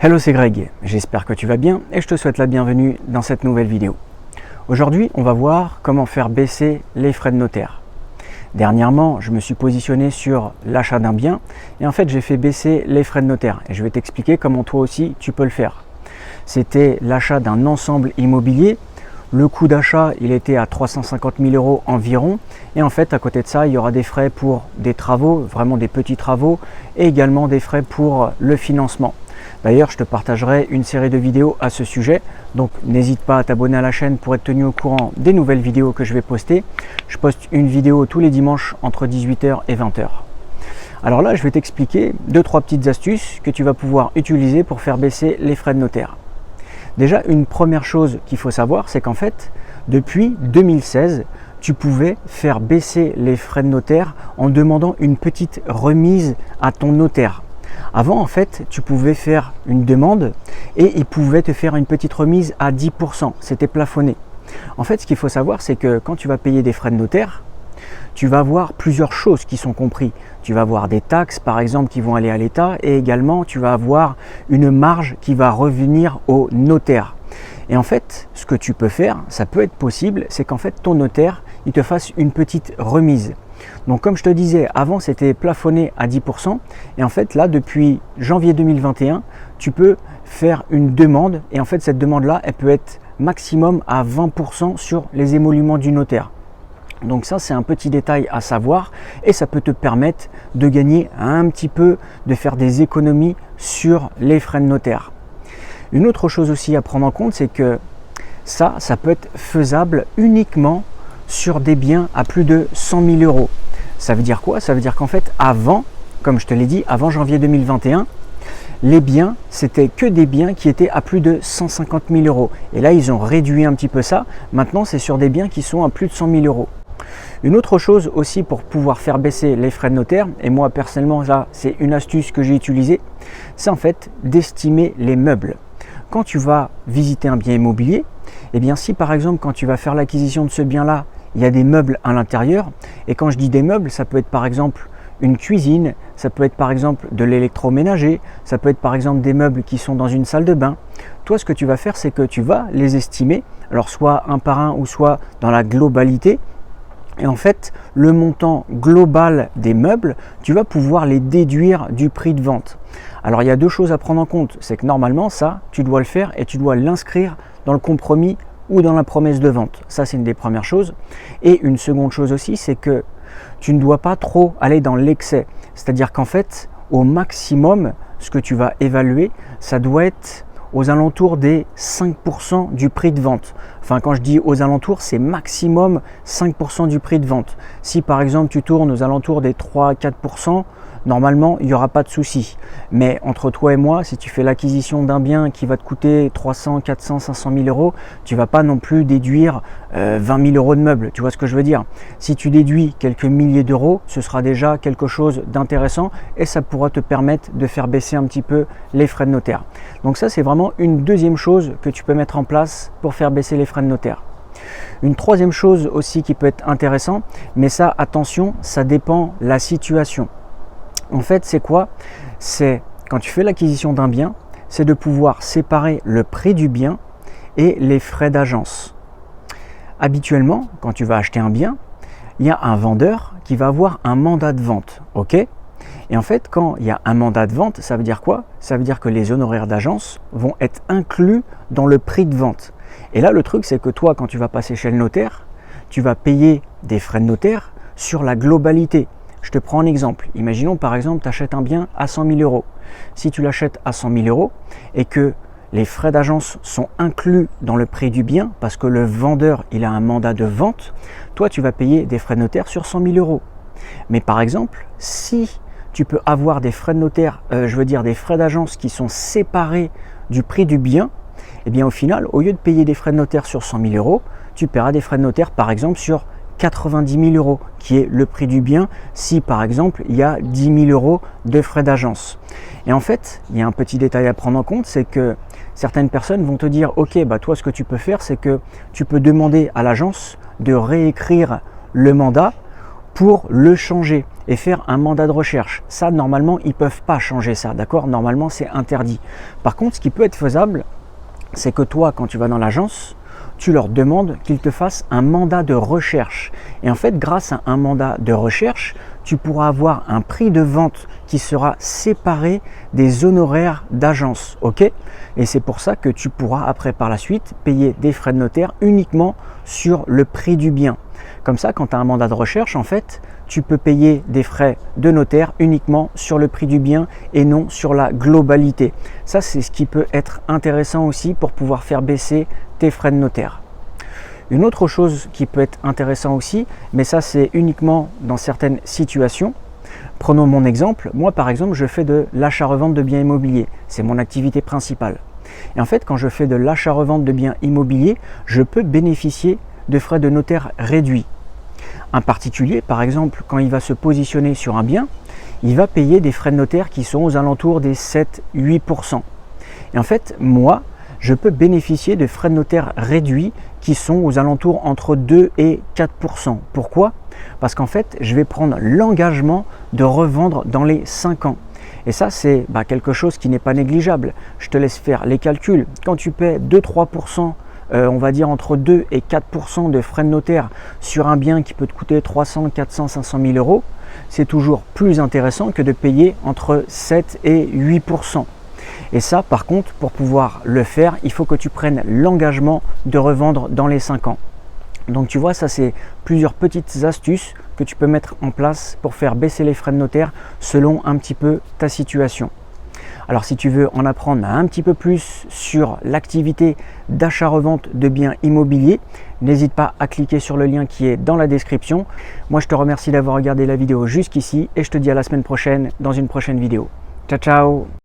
Hello, c'est Greg, j'espère que tu vas bien et je te souhaite la bienvenue dans cette nouvelle vidéo. Aujourd'hui, on va voir comment faire baisser les frais de notaire. Dernièrement, je me suis positionné sur l'achat d'un bien et en fait, j'ai fait baisser les frais de notaire et je vais t'expliquer comment toi aussi tu peux le faire. C'était l'achat d'un ensemble immobilier. Le coût d'achat, il était à 350 000 € environ. Et en fait, à côté de ça, il y aura des frais pour des travaux, vraiment des petits travaux, et également des frais pour le financement. D'ailleurs, je te partagerai une série de vidéos à ce sujet. Donc, n'hésite pas à t'abonner à la chaîne pour être tenu au courant des nouvelles vidéos que je vais poster. Je poste une vidéo tous les dimanches entre 18 h et 20 h. Alors là, je vais t'expliquer 2-3 petites astuces que tu vas pouvoir utiliser pour faire baisser les frais de notaire. Déjà, une première chose qu'il faut savoir, c'est qu'en fait, depuis 2016, tu pouvais faire baisser les frais de notaire en demandant une petite remise à ton notaire. Avant, en fait, tu pouvais faire une demande et il pouvait te faire une petite remise à 10%. C'était plafonné. En fait, ce qu'il faut savoir, c'est que quand tu vas payer des frais de notaire, tu vas avoir plusieurs choses qui sont comprises. Tu vas avoir des taxes, par exemple, qui vont aller à l'État et également, tu vas avoir une marge qui va revenir au notaire. Et en fait, ce que tu peux faire, ça peut être possible, c'est qu'en fait, ton notaire, il te fasse une petite remise. Donc, comme je te disais, avant, c'était plafonné à 10%. Et en fait, là, depuis janvier 2021, tu peux faire une demande. Et en fait, cette demande-là, elle peut être maximum à 20% sur les émoluments du notaire. Donc ça, c'est un petit détail à savoir et ça peut te permettre de gagner un petit peu, de faire des économies sur les frais de notaire. Une autre chose aussi à prendre en compte, c'est que ça peut être faisable uniquement sur des biens à plus de 100 000 €. Ça veut dire quoi? Ça veut dire qu'en fait, avant, comme je te l'ai dit, avant janvier 2021, les biens, c'était que des biens qui étaient à plus de 150 000 €. Et là, ils ont réduit un petit peu ça. Maintenant, c'est sur des biens qui sont à plus de 100 000 €. Une autre chose aussi pour pouvoir faire baisser les frais de notaire, et moi personnellement là c'est une astuce que j'ai utilisée, c'est en fait d'estimer les meubles. Quand tu vas visiter un bien immobilier, et bien si par exemple quand tu vas faire l'acquisition de ce bien là, il y a des meubles à l'intérieur, et quand je dis des meubles, ça peut être par exemple une cuisine, ça peut être par exemple de l'électroménager, ça peut être par exemple des meubles qui sont dans une salle de bain. Toi ce que tu vas faire, c'est que tu vas les estimer, alors soit un par un ou soit dans la globalité. Et en fait, le montant global des meubles, tu vas pouvoir les déduire du prix de vente. Alors, il y a deux choses à prendre en compte. C'est que normalement, ça, tu dois le faire et tu dois l'inscrire dans le compromis ou dans la promesse de vente. Ça, c'est une des premières choses. Et une seconde chose aussi, c'est que tu ne dois pas trop aller dans l'excès. C'est-à-dire qu'en fait, au maximum, ce que tu vas évaluer, ça doit être aux alentours des 5% du prix de vente. Enfin, quand je dis aux alentours, c'est maximum 5% du prix de vente. Si par exemple tu tournes aux alentours des 3 à 4%, normalement il n'y aura pas de souci. Mais entre toi et moi, si tu fais l'acquisition d'un bien qui va te coûter 300, 400, 500 000 €, tu ne vas pas non plus déduire 20 000 € de meubles. Tu vois ce que je veux dire? Si tu déduis quelques milliers d'euros, ce sera déjà quelque chose d'intéressant et ça pourra te permettre de faire baisser un petit peu les frais de notaire. Donc ça, c'est vraiment une deuxième chose que tu peux mettre en place pour faire baisser les frais de notaire. Une troisième chose aussi qui peut être intéressant, mais ça, attention, ça dépend de la situation. En fait, c'est quoi? C'est quand tu fais l'acquisition d'un bien, c'est de pouvoir séparer le prix du bien et les frais d'agence. Habituellement, quand tu vas acheter un bien, il y a un vendeur qui va avoir un mandat de vente, ok? Et en fait, quand il y a un mandat de vente, ça veut dire quoi? Ça veut dire que les honoraires d'agence vont être inclus dans le prix de vente. Et là, le truc, c'est que toi, quand tu vas passer chez le notaire, tu vas payer des frais de notaire sur la globalité. Je te prends un exemple. Imaginons par exemple, tu achètes un bien à 100 000 €. Si tu l'achètes à 100 000 € et que les frais d'agence sont inclus dans le prix du bien parce que le vendeur il a un mandat de vente, toi tu vas payer des frais de notaire sur 100 000 €. Mais par exemple, si tu peux avoir des frais de notaire, des frais d'agence qui sont séparés du prix du bien, et bien au final, au lieu de payer des frais de notaire sur 100 000 €, tu paieras des frais de notaire par exemple sur 90 000 €, qui est le prix du bien si par exemple il y a 10 000 € de frais d'agence. Et en fait, il y a un petit détail à prendre en compte, c'est que certaines personnes vont te dire ok, bah toi ce que tu peux faire, c'est que tu peux demander à l'agence de réécrire le mandat pour le changer. et faire un mandat de recherche. Ça, normalement, ils ne peuvent pas changer ça, d'accord? Normalement, c'est interdit. Par contre, ce qui peut être faisable, c'est que toi, quand tu vas dans l'agence, tu leur demandes qu'ils te fassent un mandat de recherche. Et en fait, grâce à un mandat de recherche, tu pourras avoir un prix de vente qui sera séparé des honoraires d'agence, ok? Et c'est pour ça que tu pourras après par la suite payer des frais de notaire uniquement sur le prix du bien. Comme ça, quand tu as un mandat de recherche, en fait, tu peux payer des frais de notaire uniquement sur le prix du bien et non sur la globalité. Ça, c'est ce qui peut être intéressant aussi pour pouvoir faire baisser tes frais de notaire. Une autre chose qui peut être intéressant aussi, mais ça c'est uniquement dans certaines situations. Prenons mon exemple. Moi par exemple, je fais de l'achat-revente de biens immobiliers. C'est mon activité principale. Et en fait, quand je fais de l'achat-revente de biens immobiliers, je peux bénéficier de frais de notaire réduits. Un particulier, par exemple, quand il va se positionner sur un bien, il va payer des frais de notaire qui sont aux alentours des 7-8%. Et en fait, moi, je peux bénéficier de frais de notaire réduits qui sont aux alentours entre 2 et 4%. Pourquoi? Parce qu'en fait, je vais prendre l'engagement de revendre dans les 5 ans. Et ça, c'est quelque chose qui n'est pas négligeable. Je te laisse faire les calculs. Quand tu paies 2-3%, on va dire entre 2 et 4% de frais de notaire sur un bien qui peut te coûter 300, 400, 500 000 euros, c'est toujours plus intéressant que de payer entre 7 et 8%. Et ça, par contre, pour pouvoir le faire, il faut que tu prennes l'engagement de revendre dans les 5 ans. Donc tu vois, ça c'est plusieurs petites astuces que tu peux mettre en place pour faire baisser les frais de notaire selon un petit peu ta situation. Alors si tu veux en apprendre un petit peu plus sur l'activité d'achat-revente de biens immobiliers, n'hésite pas à cliquer sur le lien qui est dans la description. Moi je te remercie d'avoir regardé la vidéo jusqu'ici et je te dis à la semaine prochaine dans une prochaine vidéo. Ciao ciao!